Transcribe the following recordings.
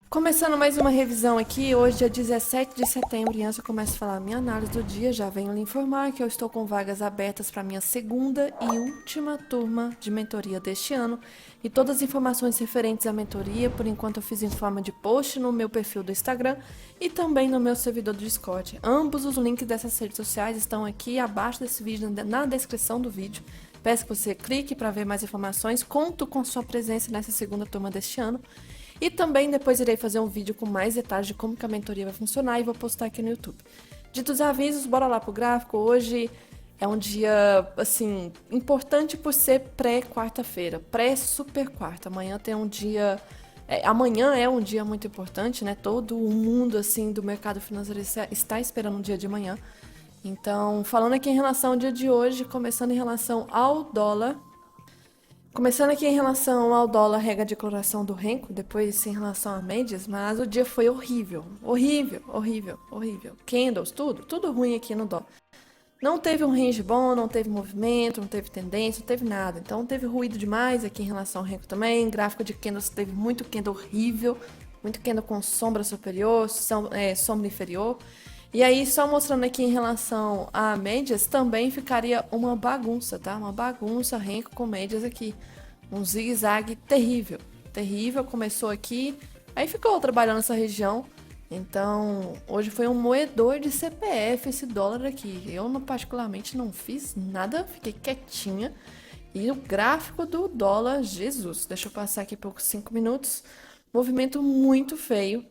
Começando mais uma revisão aqui, hoje é 17 de setembro e antes eu começo a falar a minha análise do dia, já venho lhe informar que eu estou com vagas abertas para minha segunda e última turma de mentoria deste ano e todas as informações referentes à mentoria, por enquanto eu fiz em forma de post no meu perfil do Instagram e também no meu servidor do Discord. Ambos os links dessas redes sociais estão aqui abaixo desse vídeo, na descrição do vídeo. Peço que você clique para ver mais informações, conto com sua presença nessa segunda turma deste ano. E também depois irei fazer um vídeo com mais detalhes de como que a mentoria vai funcionar e vou postar aqui no YouTube. Ditos avisos, bora lá pro gráfico. Hoje é um dia, assim, importante por ser pré-quarta-feira, pré-super quarta. Amanhã tem um dia... amanhã é um dia muito importante, né? Todo o mundo, assim, do mercado financeiro está esperando um dia de manhã. Então, falando aqui em relação ao dia de hoje, começando em relação ao dólar... Começando aqui em relação ao dólar, regra de declaração do Renko, depois em relação a médias, mas o dia foi horrível, horrível, horrível, horrível. Candles, tudo ruim aqui no dólar. Não teve um range bom, não teve movimento, não teve tendência, não teve nada. Então teve ruído demais aqui em relação ao Renko também. Gráfico de candles teve muito candle horrível, muito candle com sombra superior, sombra inferior. E aí, só mostrando aqui em relação a médias, também ficaria uma bagunça, tá? Uma bagunça, Renko com médias aqui. Um zigue-zague terrível. Terrível, começou aqui, aí ficou trabalhando nessa região. Então, hoje foi um moedor de CPF esse dólar aqui. Eu, particularmente, não fiz nada, fiquei quietinha. E o gráfico do dólar, Jesus, deixa eu passar aqui por 5 minutos. Movimento muito feio.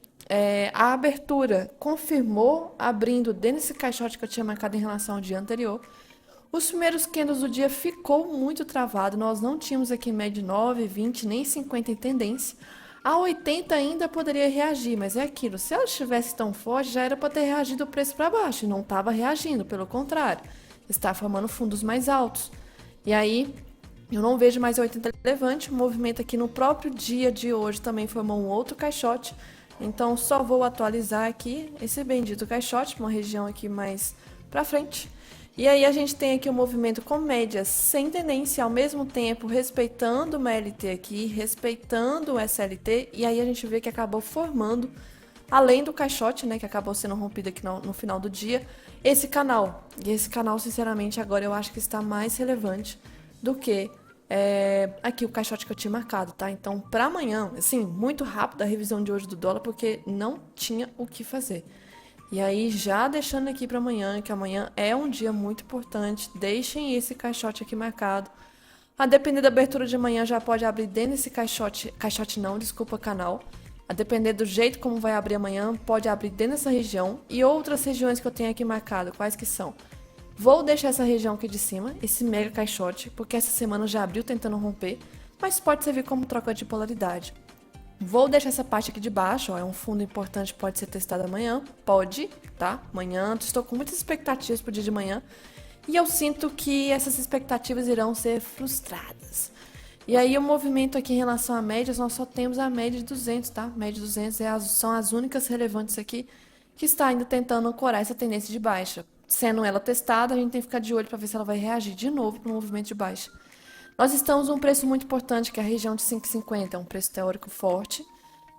A abertura confirmou abrindo dentro desse caixote que eu tinha marcado em relação ao dia anterior. Os primeiros candles do dia ficou muito travado, nós não tínhamos aqui média 9, 20, nem 50 em tendência. A 80 ainda poderia reagir, mas é aquilo, se ela estivesse tão forte, já era para ter reagido o preço para baixo, e não estava reagindo, pelo contrário, está formando fundos mais altos. E aí, eu não vejo mais a 80 relevante, o movimento aqui no próprio dia de hoje também formou um outro caixote, então só vou atualizar aqui esse bendito caixote, uma região aqui mais para frente. E aí a gente tem aqui um movimento com médias sem tendência, ao mesmo tempo respeitando uma LT aqui, respeitando o SLT, e aí a gente vê que acabou formando, além do caixote, né, que acabou sendo rompido aqui no final do dia, esse canal. E esse canal, sinceramente, agora eu acho que está mais relevante do que aqui o caixote que eu tinha marcado, tá? Então, para amanhã, assim, muito rápido a revisão de hoje do dólar, porque não tinha o que fazer. E aí, já deixando aqui para amanhã, que amanhã é um dia muito importante, deixem esse caixote aqui marcado. A depender da abertura de amanhã, já pode abrir dentro desse caixote não, desculpa, canal. A depender do jeito como vai abrir amanhã, pode abrir dentro dessa região. E outras regiões que eu tenho aqui marcado, quais que são? Vou deixar essa região aqui de cima, esse mega caixote, porque essa semana já abriu tentando romper, mas pode servir como troca de polaridade. Vou deixar essa parte aqui de baixo, ó, é um fundo importante, pode ser testado amanhã, pode, tá? Amanhã, estou com muitas expectativas pro dia de manhã, e eu sinto que essas expectativas irão ser frustradas. E aí o movimento aqui em relação a médias, nós só temos a média de 200, tá? Média de 200 são as únicas relevantes aqui que está ainda tentando ancorar essa tendência de baixa. Sendo ela testada, a gente tem que ficar de olho para ver se ela vai reagir de novo para o movimento de baixa. Nós estamos num preço muito importante, que é a região de 5,50, é um preço teórico forte.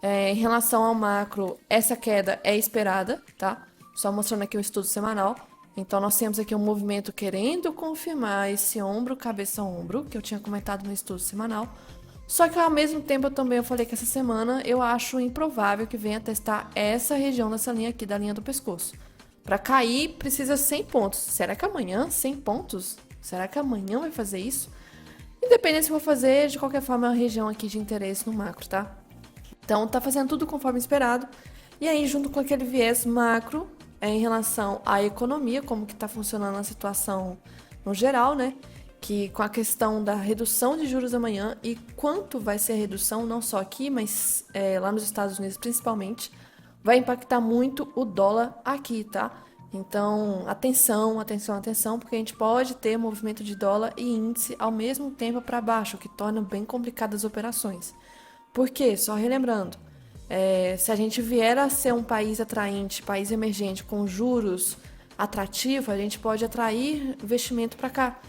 Em relação ao macro, essa queda é esperada, tá? Só mostrando aqui o estudo semanal. Então, nós temos aqui um movimento querendo confirmar esse ombro, cabeça-ombro, que eu tinha comentado no estudo semanal. Só que, ao mesmo tempo, eu falei que essa semana eu acho improvável que venha testar essa região dessa linha aqui, da linha do pescoço. Para cair, precisa 100 pontos. Será que amanhã 100 pontos? Será que amanhã vai fazer isso? Independente se for fazer, de qualquer forma é uma região aqui de interesse no macro, tá? Então, tá fazendo tudo conforme esperado. E aí, junto com aquele viés macro, em relação à economia, como que tá funcionando a situação no geral, né? Que com a questão da redução de juros amanhã e quanto vai ser a redução, não só aqui, mas lá nos Estados Unidos principalmente, vai impactar muito o dólar aqui, tá? Então, atenção, atenção, atenção, porque a gente pode ter movimento de dólar e índice ao mesmo tempo para baixo, o que torna bem complicadas as operações. Por quê? Só relembrando, se a gente vier a ser um país atraente, país emergente, com juros atrativos, a gente pode atrair investimento para cá.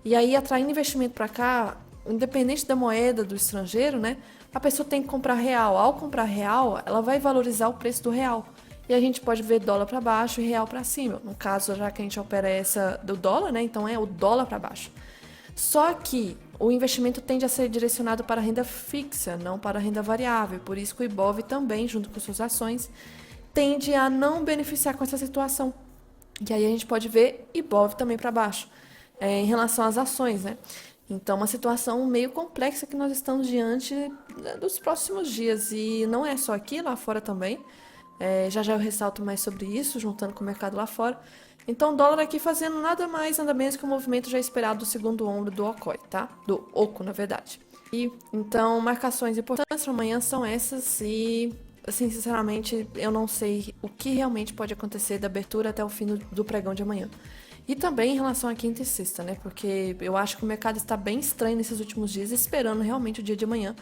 E aí, atraindo investimento para cá, independente da moeda do estrangeiro, né? A pessoa tem que comprar real. Ao comprar real, ela vai valorizar o preço do real. E a gente pode ver dólar para baixo e real para cima. No caso, já que a gente opera essa do dólar, né? Então é o dólar para baixo. Só que o investimento tende a ser direcionado para a renda fixa, não para a renda variável. Por isso que o Ibov também, junto com suas ações, tende a não beneficiar com essa situação. E aí a gente pode ver Ibov também para baixo, em relação às ações, né? Então, uma situação meio complexa que nós estamos diante, né, dos próximos dias. E não é só aqui, lá fora também. Já já eu ressalto mais sobre isso, juntando com o mercado lá fora. Então, o dólar aqui fazendo nada mais, nada menos que o movimento já esperado do segundo ombro do OCOI, tá? Do OCO, na verdade. E, então, marcações importantes para amanhã são essas e, assim, sinceramente, eu não sei o que realmente pode acontecer da abertura até o fim do pregão de amanhã. E também em relação à quinta e sexta, né? Porque eu acho que o mercado está bem estranho nesses últimos dias, esperando realmente o dia de amanhã.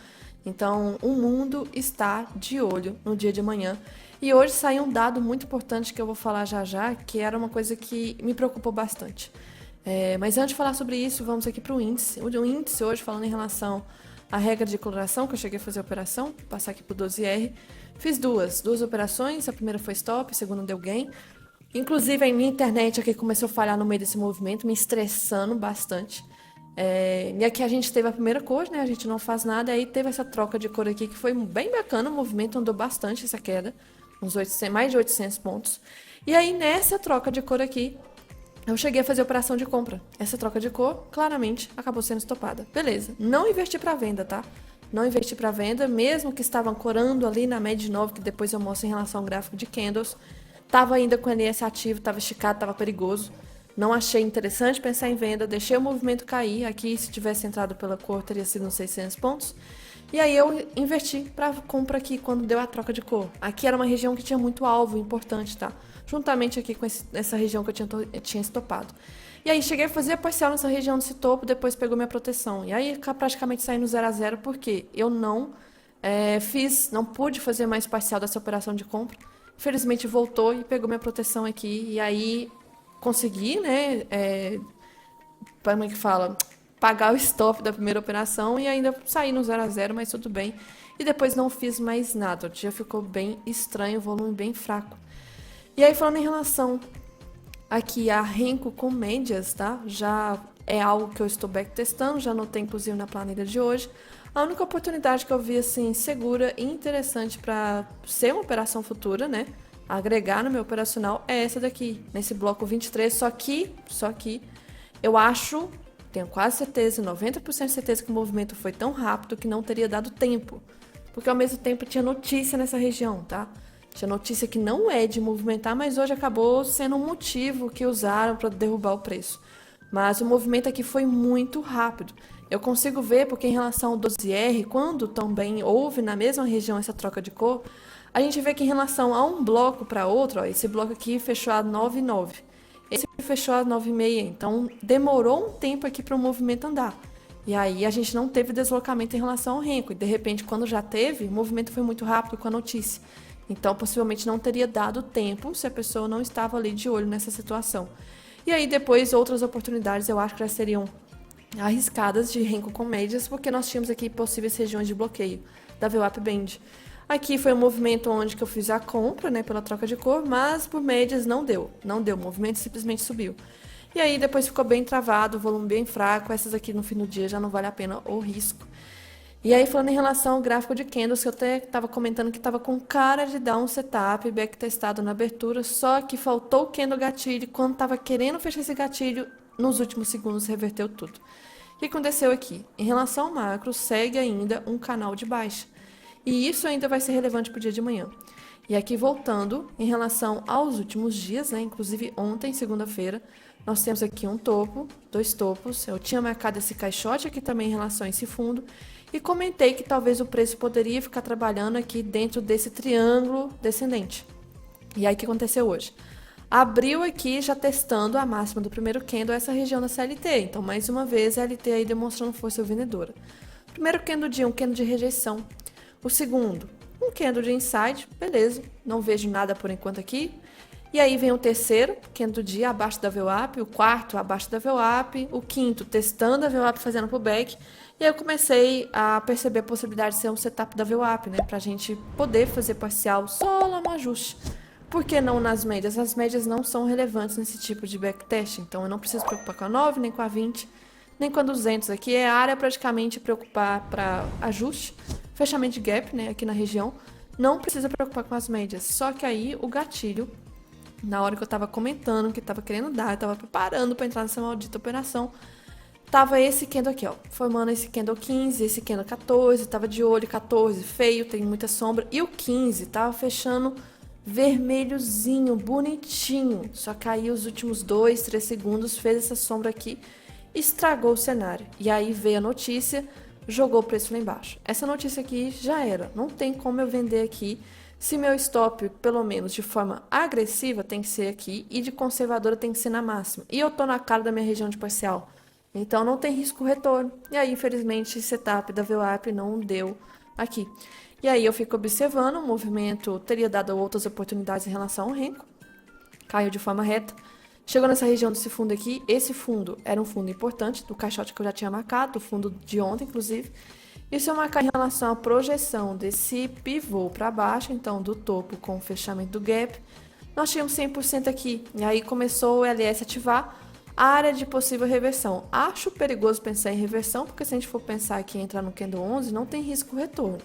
Então, o mundo está de olho no dia de amanhã. E hoje saiu um dado muito importante que eu vou falar já já, que era uma coisa que me preocupou bastante. Mas antes de falar sobre isso, vamos aqui para o índice. O índice hoje, falando em relação à regra de coloração, que eu cheguei a fazer a operação, passar aqui para o 12R. Fiz duas operações, a primeira foi stop, a segunda deu gain. Inclusive, a minha internet aqui começou a falhar no meio desse movimento, me estressando bastante. E aqui a gente teve a primeira cor, né? A gente não faz nada, aí teve essa troca de cor aqui que foi bem bacana, o movimento andou bastante essa queda, mais de 800 pontos. E aí nessa troca de cor aqui, eu cheguei a fazer operação de compra. Essa troca de cor, claramente, acabou sendo estopada. Beleza, não investi para venda, tá? Não investi para venda, mesmo que estava ancorando ali na média de 9, que depois eu mostro em relação ao gráfico de candles. Tava ainda com o NS ativo, tava esticado, tava perigoso. Não achei interessante pensar em venda, deixei o movimento cair. Aqui, se tivesse entrado pela cor, teria sido uns 600 pontos. E aí eu inverti para compra aqui quando deu a troca de cor. Aqui era uma região que tinha muito alvo importante, tá? Juntamente aqui com essa região que eu tinha estopado. E aí cheguei a fazer a parcial nessa região desse topo, depois pegou minha proteção. E aí praticamente saí no 0 a 0 porque eu não pude fazer mais parcial dessa operação de compra. Infelizmente voltou e pegou minha proteção aqui. E aí consegui, né? Como é que fala? Pagar o stop da primeira operação e ainda saí no 0 a 0, mas tudo bem. E depois não fiz mais nada. O dia ficou bem estranho, o volume bem fraco. E aí, falando em relação aqui a Renko com médias, tá? Já é algo que eu estou backtestando, já anotei inclusive na planilha de hoje. A única oportunidade que eu vi assim segura e interessante para ser uma operação futura, né? Agregar no meu operacional é essa daqui, nesse bloco 23, só que eu acho, tenho quase certeza, 90% de certeza que o movimento foi tão rápido que não teria dado tempo. Porque ao mesmo tempo tinha notícia nessa região, tá? Tinha notícia que não é de movimentar, mas hoje acabou sendo um motivo que usaram para derrubar o preço. Mas o movimento aqui foi muito rápido. Eu consigo ver porque em relação ao 12R, quando também houve na mesma região essa troca de cor, a gente vê que em relação a um bloco para outro, ó, esse bloco aqui fechou a 9,9. Esse fechou a 9,6. Então demorou um tempo aqui para o movimento andar. E aí a gente não teve deslocamento em relação ao Renko. E de repente, quando já teve, o movimento foi muito rápido com a notícia. Então, possivelmente não teria dado tempo se a pessoa não estava ali de olho nessa situação. E aí, depois, outras oportunidades eu acho que já seriam arriscadas de Renko com médias, porque nós tínhamos aqui possíveis regiões de bloqueio da VWAP Band. Aqui foi um movimento onde que eu fiz a compra, né, pela troca de cor, mas por médias não deu. Não deu, o movimento simplesmente subiu. E aí, depois ficou bem travado, o volume bem fraco. Essas aqui no fim do dia já não vale a pena o risco. E aí, falando em relação ao gráfico de candles, que eu até estava comentando que estava com cara de dar um setup backtestado na abertura, só que faltou o candle gatilho. Quando estava querendo fechar esse gatilho, nos últimos segundos reverteu tudo. O que aconteceu aqui? Em relação ao macro, segue ainda um canal de baixa. E isso ainda vai ser relevante para o dia de amanhã. E aqui, voltando, em relação aos últimos dias, né, inclusive ontem, segunda-feira, nós temos aqui um topo, 2 topos. Eu tinha marcado esse caixote aqui também em relação a esse fundo. E comentei que talvez o preço poderia ficar trabalhando aqui dentro desse triângulo descendente. E aí o que aconteceu hoje? Abriu aqui já testando a máxima do primeiro candle essa região da CLT. Então, mais uma vez, a LT aí demonstrando força vendedora. Primeiro candle dia, um candle de rejeição. O segundo, um candle de inside. Beleza, não vejo nada por enquanto aqui. E aí vem o terceiro, candle do dia, abaixo da VWAP, o quarto, abaixo da VWAP, o quinto, testando a VWAP, fazendo pullback. E aí eu comecei a perceber a possibilidade de ser um setup da VWAP, né? Pra gente poder fazer parcial só lá no ajuste. Por que não nas médias? As médias não são relevantes nesse tipo de backtest, então eu não preciso preocupar com a 9, nem com a 20, nem com a 200. Aqui é a área praticamente preocupar para ajuste, fechamento de gap, né, aqui na região. Não precisa preocupar com as médias, só que aí o gatilho, na hora que eu tava comentando, que tava querendo dar, eu tava preparando para entrar nessa maldita operação, tava esse candle aqui, ó, formando esse candle 15, esse candle 14, tava de olho 14, feio, tem muita sombra, e o 15 tava fechando vermelhozinho, bonitinho, só que aí os últimos 2, 3 segundos fez essa sombra aqui, estragou o cenário, e aí veio a notícia, jogou o preço lá embaixo. Essa notícia aqui já era, não tem como eu vender aqui, se meu stop, pelo menos de forma agressiva, tem que ser aqui, e de conservadora tem que ser na máxima, e eu tô na cara da minha região de parcial, então não tem risco retorno, e aí infelizmente esse setup da VWAP não deu aqui. E aí eu fico observando, o movimento teria dado outras oportunidades em relação ao Renko, caiu de forma reta, chegou nessa região desse fundo aqui, esse fundo era um fundo importante, do caixote que eu já tinha marcado, do fundo de ontem inclusive, e se eu marcar em relação à projeção desse pivô para baixo, então do topo com o fechamento do gap, nós tínhamos 100% aqui, e aí começou o LS ativar a área de possível reversão. Acho perigoso pensar em reversão, porque se a gente for pensar aqui em entrar no candle 11, não tem risco retorno.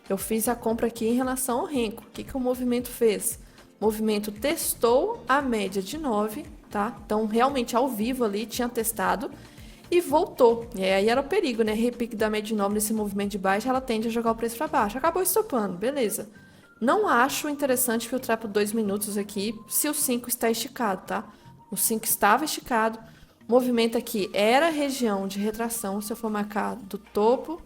Eu fiz a compra aqui em relação ao Renko. O que o movimento fez? O movimento testou a média de 9, tá? Então, realmente, ao vivo ali, tinha testado e voltou. E aí era o perigo, né? Repique da média de 9 nesse movimento de baixa, ela tende a jogar o preço para baixo. Acabou estopando, beleza. Não acho interessante filtrar por 2 minutos aqui, se o 5 está esticado, tá? O 5 estava esticado. O movimento aqui era região de retração, se eu for marcar do topo,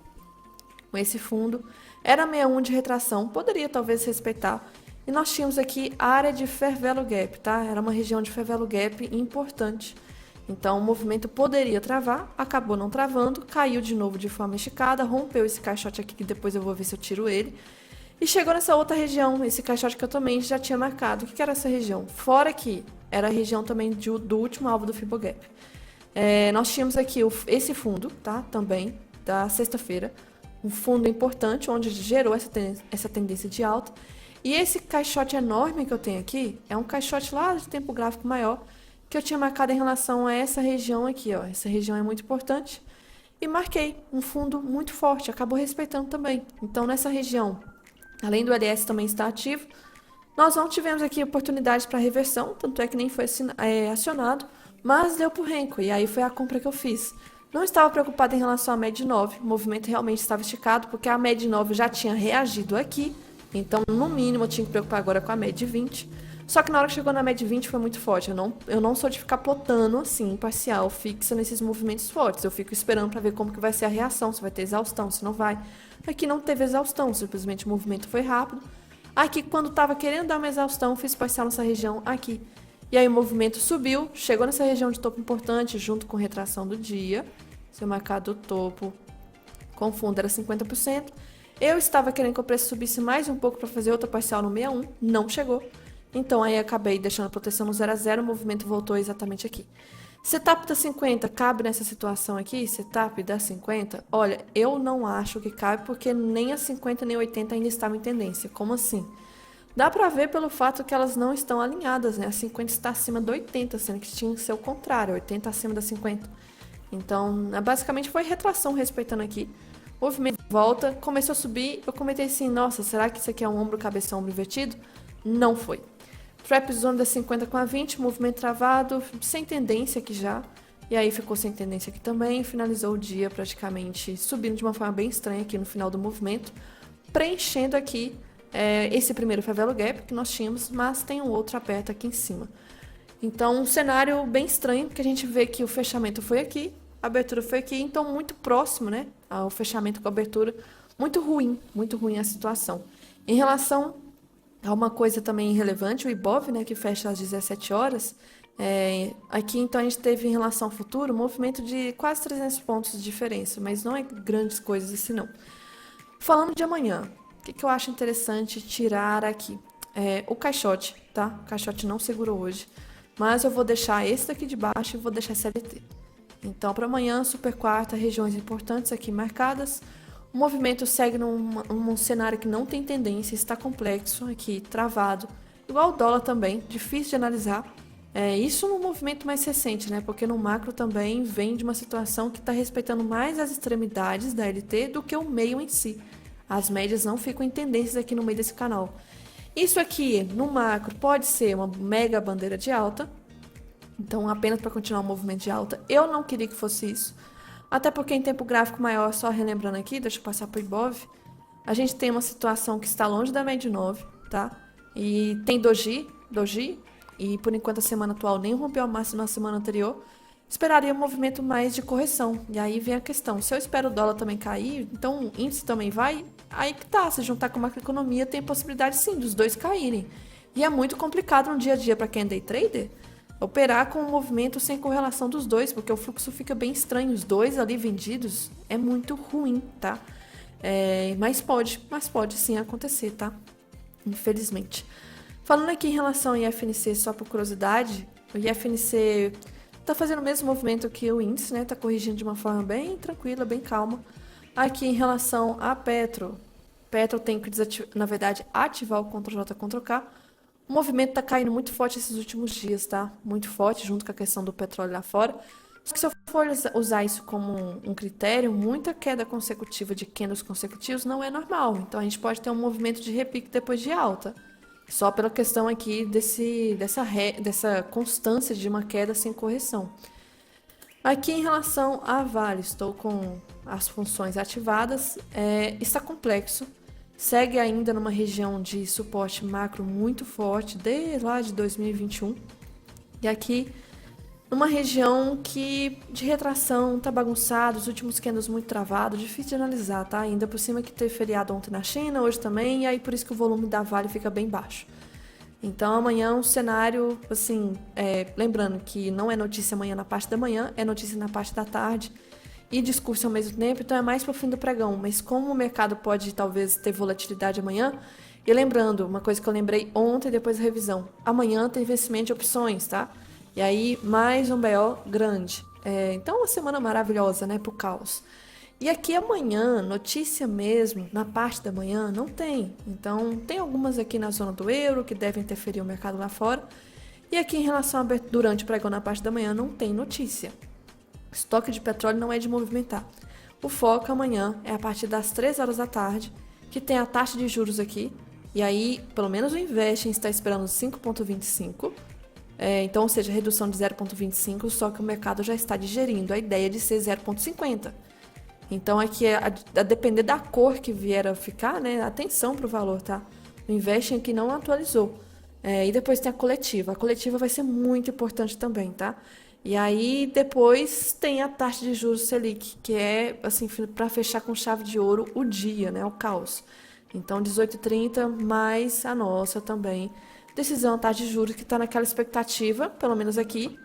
com esse fundo, era 61 de retração, poderia talvez respeitar. E nós tínhamos aqui a área de Fair Value Gap, tá? Era uma região de Fair Value Gap importante. Então o movimento poderia travar, acabou não travando, caiu de novo de forma esticada, rompeu esse caixote aqui, que depois eu vou ver se eu tiro ele. E chegou nessa outra região, esse caixote que eu também já tinha marcado. O que era essa região? Fora aqui, era a região também do último alvo do Fibogap. Nós tínhamos aqui esse fundo, tá? Também, da sexta-feira. Um fundo importante, onde gerou essa tendência de alta. E esse caixote enorme que eu tenho aqui, é um caixote lá de tempo gráfico maior, que eu tinha marcado em relação a essa região aqui, ó. Essa região é muito importante. E marquei um fundo muito forte, acabou respeitando também. Então, nessa região, além do LS também estar ativo, nós não tivemos aqui oportunidades para reversão, tanto é que nem foi acionado, mas deu pro Renko, e aí foi a compra que eu fiz. Não estava preocupada em relação à média de 9, o movimento realmente estava esticado, porque a média de 9 já tinha reagido aqui, então no mínimo eu tinha que preocupar agora com a média de 20. Só que na hora que chegou na média de 20 foi muito forte, eu não sou de ficar plotando assim, parcial, fixa nesses movimentos fortes, eu fico esperando para ver como que vai ser a reação, se vai ter exaustão, se não vai. Aqui não teve exaustão, simplesmente o movimento foi rápido. Aqui quando estava querendo dar uma exaustão, fiz parcial nessa região aqui. E aí o movimento subiu, chegou nessa região de topo importante, junto com retração do dia. Se eu marcar do topo com fundo era 50%. Eu estava querendo que o preço subisse mais um pouco para fazer outra parcial no 61, não chegou. Então aí acabei deixando a proteção no 0 a 0, o movimento voltou exatamente aqui. Setup da 50 cabe nessa situação aqui? Setup da 50? Olha, eu não acho que cabe porque nem a 50 nem a 80 ainda estavam em tendência. Como assim? Dá pra ver pelo fato que elas não estão alinhadas, né? A 50 está acima da 80, sendo que tinha que ser o contrário, 80 acima da 50. Então, basicamente foi retração respeitando aqui. O movimento volta, começou a subir, eu comentei assim, nossa, será que isso aqui é um ombro, cabeça, ombro invertido? Não foi. Trap zone da 50 com a 20, movimento travado, sem tendência aqui já. E aí ficou sem tendência aqui também, finalizou o dia praticamente subindo de uma forma bem estranha aqui no final do movimento, preenchendo aqui esse primeiro Fair Value Gap que nós tínhamos, mas tem um outro aberto aqui em cima. Então, um cenário bem estranho, que a gente vê que o fechamento foi aqui, a abertura foi aqui, então muito próximo, né, ao fechamento com a abertura, muito ruim a situação. Em relação a uma coisa também relevante, o Ibov, né, que fecha às 17 horas, aqui então a gente teve em relação ao futuro um movimento de quase 300 pontos de diferença, mas não é grandes coisas assim não. Falando de amanhã, o que eu acho interessante tirar aqui? O caixote tá? O caixote não segurou hoje. Mas eu vou deixar esse daqui de baixo e vou deixar CLT. Então, para amanhã, super quarta, regiões importantes aqui marcadas. O movimento segue num cenário que não tem tendência, está complexo aqui, travado. Igual o dólar também, difícil de analisar. Isso no movimento mais recente, né? Porque no macro também vem de uma situação que está respeitando mais as extremidades da LT do que o meio em si. As médias não ficam em tendências aqui no meio desse canal. Isso aqui, no macro, pode ser uma mega bandeira de alta. Então, apenas para continuar o movimento de alta. Eu não queria que fosse isso. Até porque em tempo gráfico maior, só relembrando aqui, deixa eu passar para o Ibov. A gente tem uma situação que está longe da média 9, tá? E tem doji, e por enquanto a semana atual nem rompeu a máxima na semana anterior. Esperaria um movimento mais de correção. E aí vem a questão, se eu espero o dólar também cair, então o índice também vai? Aí que tá, se juntar com a macroeconomia, tem possibilidade sim dos dois caírem. E é muito complicado no dia a dia para quem é day trader, operar com um movimento sem correlação dos dois, porque o fluxo fica bem estranho. Os dois ali vendidos é muito ruim, tá? Mas pode sim acontecer, tá? Infelizmente. Falando aqui em relação ao IFNC, só por curiosidade, o IFNC tá fazendo o mesmo movimento que o índice, né? Tá corrigindo de uma forma bem tranquila, bem calma. Aqui em relação a Petro tem que ativar o Ctrl+J, Ctrl+K. O movimento tá caindo muito forte esses últimos dias, tá? Muito forte, junto com a questão do petróleo lá fora. Só que se eu for usar isso como um critério, muita queda consecutiva de candles consecutivos não é normal. Então a gente pode ter um movimento de repique depois de alta. Só pela questão aqui dessa constância de uma queda sem correção. Aqui em relação a Vale, estou com as funções ativadas. Está complexo. Segue ainda numa região de suporte macro muito forte, desde lá de 2021. E aqui, numa região de retração, tá bagunçado, os últimos candles muito travados, difícil de analisar, tá? Ainda por cima que teve feriado ontem na China, hoje também, e aí por isso que o volume da Vale fica bem baixo. Então amanhã um cenário, assim, lembrando que não é notícia amanhã na parte da manhã, é notícia na parte da tarde, e discurso ao mesmo tempo, então é mais para o fim do pregão. Mas como o mercado pode talvez ter volatilidade amanhã, e lembrando, uma coisa que eu lembrei ontem depois da revisão, amanhã tem vencimento de opções, tá? E aí mais um BO grande. Então uma semana maravilhosa, né, pro caos. E aqui amanhã, notícia mesmo, na parte da manhã, não tem. Então tem algumas aqui na zona do euro que devem interferir o mercado lá fora. E aqui em relação durante o pregão na parte da manhã, não tem notícia. Estoque de petróleo não é de movimentar. O foco amanhã é a partir das 3 horas da tarde, que tem a taxa de juros aqui. E aí, pelo menos o Investing está esperando 5,25. Então, ou seja, redução de 0,25, só que o mercado já está digerindo a ideia de ser 0,50. Então, aqui, a depender da cor que vier a ficar, né? Atenção para o valor, tá? O Investing aqui não atualizou. E depois tem a coletiva. A coletiva vai ser muito importante também, tá? E aí, depois tem a taxa de juros Selic, que é, assim, para fechar com chave de ouro o dia, né? O caos. Então, 18h30, mais a nossa também. Decisão, taxa de juros, que está naquela expectativa, pelo menos aqui,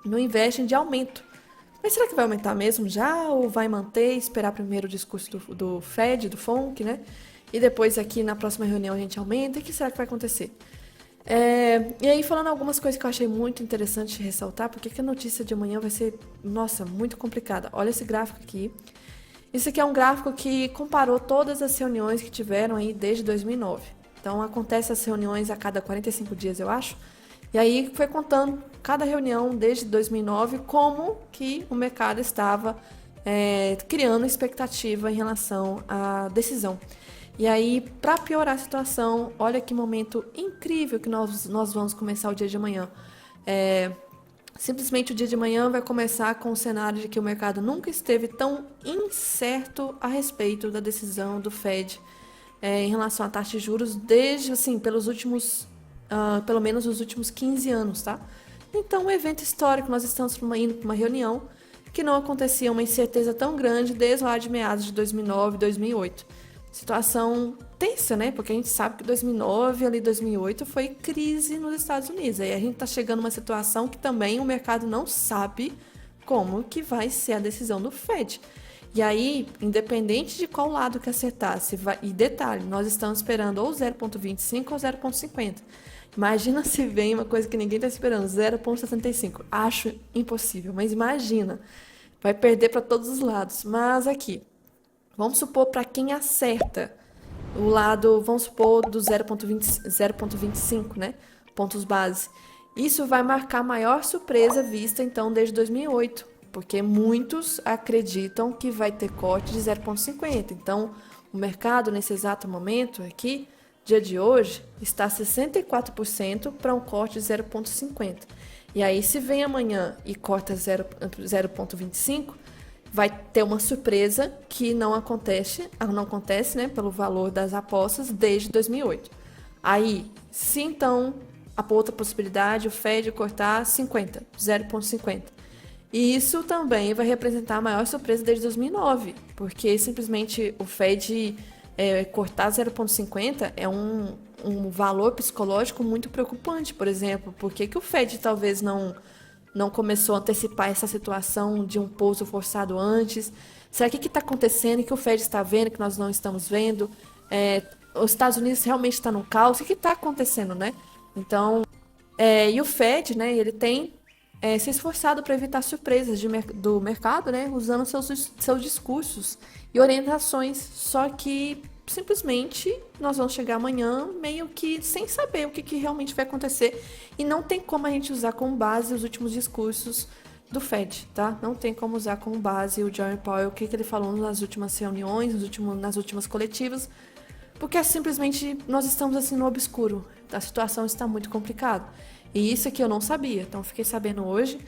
no Investing de aumento. Mas será que vai aumentar mesmo já? Ou vai manter, esperar primeiro o discurso do Fed, do FONC, né? E depois aqui na próxima reunião a gente aumenta? E o que será que vai acontecer? E aí, falando algumas coisas que eu achei muito interessante de ressaltar, porque que a notícia de amanhã vai ser, nossa, muito complicada. Olha esse gráfico aqui. Isso aqui é um gráfico que comparou todas as reuniões que tiveram aí desde 2009. Então, acontece as reuniões a cada 45 dias, eu acho. E aí, foi contando cada reunião desde 2009, como que o mercado estava criando expectativa em relação à decisão. E aí, para piorar a situação, olha que momento incrível que nós vamos começar o dia de amanhã. Simplesmente o dia de amanhã vai começar com o cenário de que o mercado nunca esteve tão incerto a respeito da decisão do Fed em relação à taxa de juros desde, assim, pelo menos os últimos 15 anos, tá? Então, um evento histórico, nós estamos indo para uma reunião que não acontecia uma incerteza tão grande desde lá de meados de 2009, 2008. Situação tensa, né? Porque a gente sabe que 2009 ali 2008 foi crise nos Estados Unidos. Aí a gente tá chegando numa situação que também o mercado não sabe como que vai ser a decisão do Fed. E aí, independente de qual lado que acertar, e detalhe, nós estamos esperando ou 0,25 ou 0,50. Imagina se vem uma coisa que ninguém está esperando, 0,75. Acho impossível, mas imagina. Vai perder para todos os lados. Mas aqui, vamos supor para quem acerta o lado, vamos supor, do 0,25, né? Pontos base. Isso vai marcar a maior surpresa vista, então, desde 2008, porque muitos acreditam que vai ter corte de 0,50. Então, o mercado, nesse exato momento aqui, dia de hoje, está 64% para um corte de 0,50. E aí, se vem amanhã e corta 0,25, vai ter uma surpresa que não acontece, né, pelo valor das apostas desde 2008. Aí, se então a outra possibilidade, o Fed cortar 50, 0,50. E isso também vai representar a maior surpresa desde 2009, porque simplesmente o Fed cortar 0,50 é um valor psicológico muito preocupante, por exemplo. Por que o Fed talvez não começou a antecipar essa situação de um pouso forçado antes? Será que está acontecendo, que o Fed está vendo, que nós não estamos vendo? Os Estados Unidos realmente está no caos? O que está acontecendo, né? Então, e o Fed, né, ele tem se esforçado para evitar surpresas do mercado, né, usando seus discursos e orientações. Só que, simplesmente, nós vamos chegar amanhã meio que sem saber o que realmente vai acontecer. E não tem como a gente usar como base os últimos discursos do Fed, tá? Não tem como usar como base o Jerome Powell, o que ele falou nas últimas reuniões, nas últimas coletivas, porque simplesmente nós estamos assim no obscuro. A situação está muito complicada. E isso aqui eu não sabia. Então fiquei sabendo hoje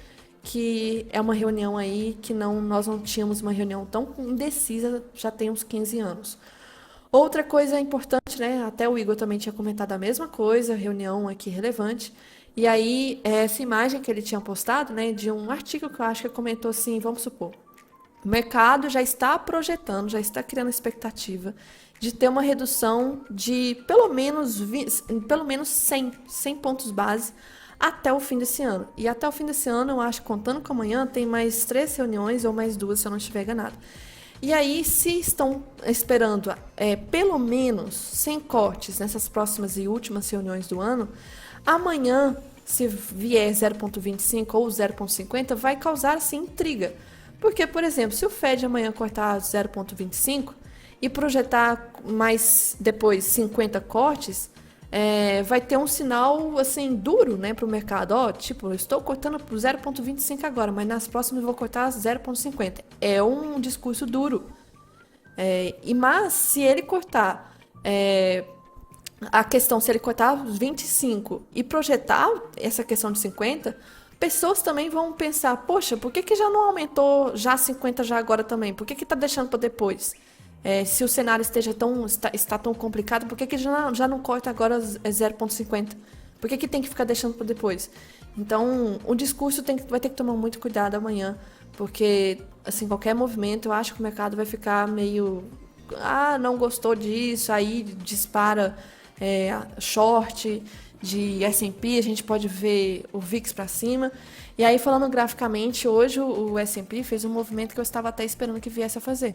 que é uma reunião aí que nós não tínhamos uma reunião tão indecisa já tem uns 15 anos. Outra coisa importante, né? Até o Igor também tinha comentado a mesma coisa, reunião aqui relevante. E aí, essa imagem que ele tinha postado, né, de um artigo que eu acho que comentou assim, vamos supor, o mercado já está projetando, já está criando expectativa de ter uma redução de pelo menos 100 pontos base até o fim desse ano. E até o fim desse ano, eu acho, contando com amanhã, tem mais 3 reuniões ou mais 2, se eu não estiver enganado. E aí, se estão esperando pelo menos 100 cortes nessas próximas e últimas reuniões do ano, amanhã, se vier 0,25 ou 0,50, vai causar, sim, intriga. Porque, por exemplo, se o Fed amanhã cortar 0,25 e projetar mais depois 50 cortes, vai ter um sinal assim duro, né, para o mercado. Tipo, eu estou cortando por 0,25 agora, mas nas próximas eu vou cortar 0,50. É um discurso duro. Mas se ele cortar se ele cortar 25 e projetar essa questão de 50, pessoas também vão pensar, poxa, por que já não aumentou já 50 já agora também? Por que está deixando para depois? Se o cenário está tão complicado, por que já não corta agora 0,50? Por que tem que ficar deixando para depois? Então, o discurso vai ter que tomar muito cuidado amanhã, porque assim, qualquer movimento, eu acho que o mercado vai ficar meio... não gostou disso, aí dispara short de S&P, a gente pode ver o VIX para cima. E aí, falando graficamente, hoje o S&P fez um movimento que eu estava até esperando que viesse a fazer.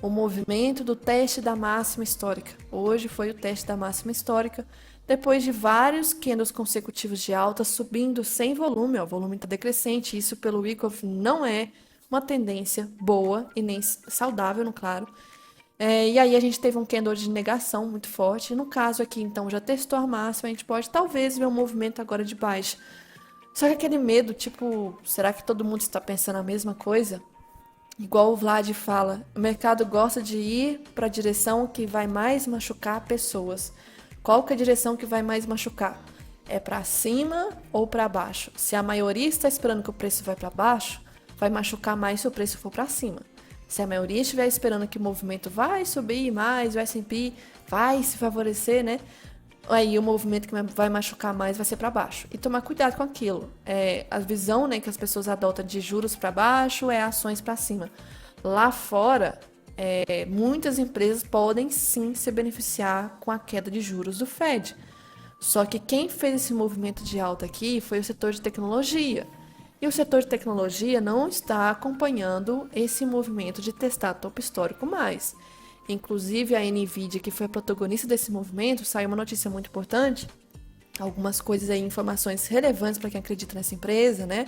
O movimento do teste da máxima histórica. Hoje foi o teste da máxima histórica, depois de vários candles consecutivos de alta, subindo sem volume. O volume está decrescente, isso pelo Wyckoff não é uma tendência boa e nem saudável, no claro. E aí a gente teve um candle de negação muito forte. No caso aqui, então, já testou a máxima, a gente pode talvez ver um movimento agora de baixa. Só que aquele medo, tipo, será que todo mundo está pensando a mesma coisa? Igual o Vlad fala, o mercado gosta de ir para a direção que vai mais machucar pessoas. Qual que é a direção que vai mais machucar? É para cima ou para baixo? Se a maioria está esperando que o preço vai para baixo, vai machucar mais se o preço for para cima. Se a maioria estiver esperando que o movimento vai subir mais, o S&P vai se favorecer, né? Aí o movimento que vai machucar mais vai ser para baixo. E tomar cuidado com aquilo. A visão, né, que as pessoas adotam de juros para baixo é ações para cima. Lá fora, muitas empresas podem sim se beneficiar com a queda de juros do Fed. Só que quem fez esse movimento de alta aqui foi o setor de tecnologia. E o setor de tecnologia não está acompanhando esse movimento de testar topo histórico mais. Inclusive a NVIDIA, que foi a protagonista desse movimento, saiu uma notícia muito importante, algumas coisas aí, informações relevantes para quem acredita nessa empresa, né?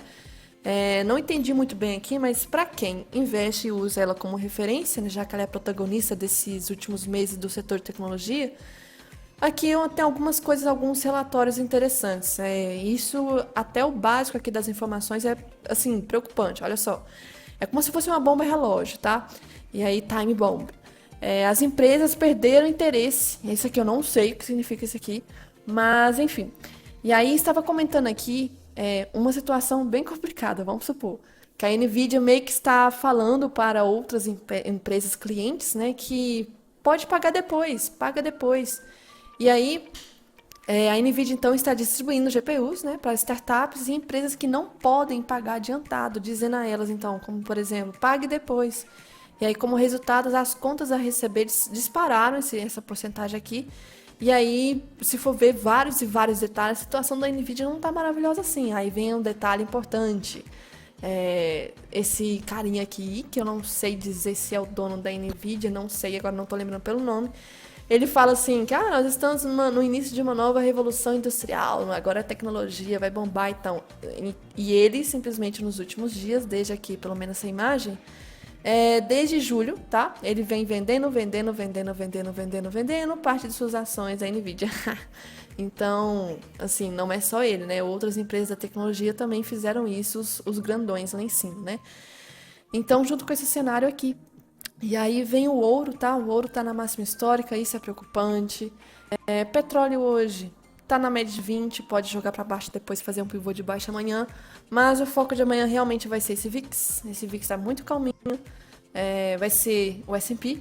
Não entendi muito bem aqui, mas para quem investe e usa ela como referência, né, já que ela é protagonista desses últimos meses do setor de tecnologia, aqui eu tenho algumas coisas, alguns relatórios interessantes. Isso, até o básico aqui das informações é, assim, preocupante. Olha só, é como se fosse uma bomba relógio, tá? E aí, time bomb. As empresas perderam interesse. Isso aqui eu não sei o que significa isso aqui, mas enfim. E aí estava comentando aqui uma situação bem complicada, vamos supor. Que a Nvidia meio que está falando para outras empresas clientes, né, que pode pagar depois, paga depois. E aí, a Nvidia então está distribuindo GPUs, né, para startups e empresas que não podem pagar adiantado, dizendo a elas então, como por exemplo, pague depois. E aí, como resultado, as contas a receber dispararam essa porcentagem aqui. E aí, se for ver vários e vários detalhes, a situação da Nvidia não está maravilhosa assim. Aí vem um detalhe importante. Esse carinha aqui, que eu não sei dizer se é o dono da Nvidia, não sei, agora não estou lembrando pelo nome. Ele fala assim que nós estamos no início de uma nova revolução industrial, agora a tecnologia vai bombar, então. E ele simplesmente nos últimos dias, desde aqui, pelo menos essa imagem, desde julho, tá? Ele vem vendendo parte de suas ações da Nvidia. Então, assim, não é só ele, né? Outras empresas da tecnologia também fizeram isso, os grandões lá em cima, né? Então, junto com esse cenário aqui. E aí vem o ouro, tá? O ouro tá na máxima histórica, isso é preocupante. Petróleo hoje tá na média de 20, pode jogar para baixo depois fazer um pivô de baixo amanhã. Mas o foco de amanhã realmente vai ser esse VIX. Esse VIX tá muito calminho. Vai ser o S&P.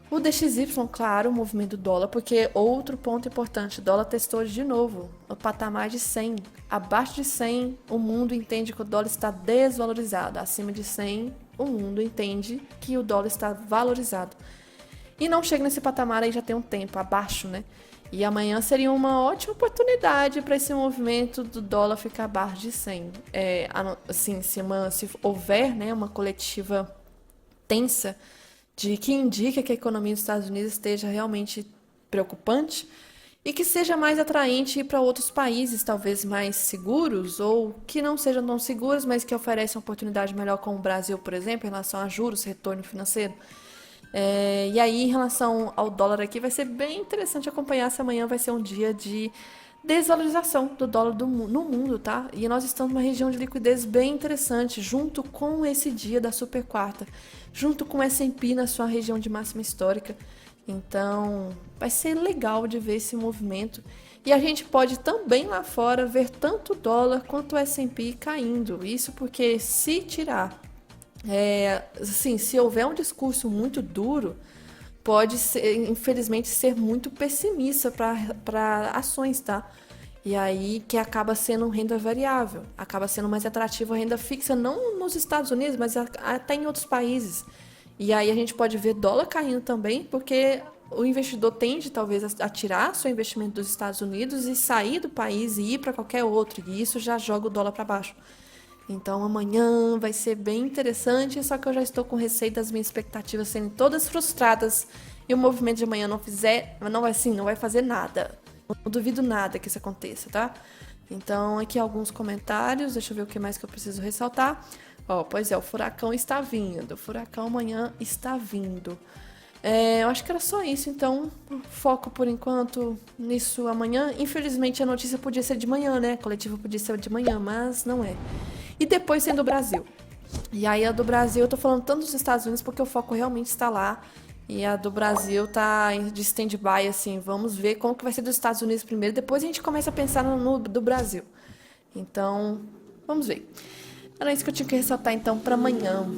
O DXY, claro, o movimento do dólar, porque outro ponto importante, o dólar testou hoje de novo o patamar de 100. Abaixo de 100, o mundo entende que o dólar está desvalorizado. Acima de 100, o mundo entende que o dólar está valorizado. E não chega nesse patamar aí já tem um tempo, abaixo, né? E amanhã seria uma ótima oportunidade para esse movimento do dólar ficar abaixo de 100. Assim, se houver, né, uma coletiva tensa de que indica que a economia dos Estados Unidos esteja realmente preocupante e que seja mais atraente para outros países, talvez mais seguros ou que não sejam tão seguros, mas que oferecem uma oportunidade melhor, como o Brasil, por exemplo, em relação a juros, retorno financeiro. E aí, em relação ao dólar aqui, vai ser bem interessante acompanhar se amanhã vai ser um dia de desvalorização do dólar no mundo, tá? E nós estamos numa região de liquidez bem interessante, junto com esse dia da super quarta, junto com o S&P na sua região de máxima histórica. Então, vai ser legal de ver esse movimento. E a gente pode também lá fora ver tanto o dólar quanto o S&P caindo. Isso porque se tirar, assim, se houver um discurso muito duro, pode ser, infelizmente, ser muito pessimista para ações, tá? E aí que acaba sendo renda variável, acaba sendo mais atrativo a renda fixa, não nos Estados Unidos, mas até em outros países. E aí a gente pode ver dólar caindo também, porque o investidor tende talvez a tirar seu investimento dos Estados Unidos e sair do país e ir para qualquer outro, e isso já joga o dólar para baixo. Então amanhã vai ser bem interessante, só que eu já estou com receio das minhas expectativas sendo todas frustradas e o movimento de amanhã não vai fazer nada. Não duvido nada que isso aconteça, tá? Então aqui alguns comentários, deixa eu ver o que mais que eu preciso ressaltar. Pois é, o furacão está vindo, o furacão amanhã está vindo. Eu acho que era só isso, então foco por enquanto nisso amanhã. Infelizmente a notícia podia ser de manhã, né? A coletiva podia ser de manhã, mas não é. E depois tem do Brasil. E aí a do Brasil, eu tô falando tanto dos Estados Unidos porque o foco realmente está lá. E a do Brasil tá de stand-by, assim, vamos ver como que vai ser dos Estados Unidos primeiro, depois a gente começa a pensar no do Brasil. Então, vamos ver. Era isso que eu tinha que ressaltar então para amanhã.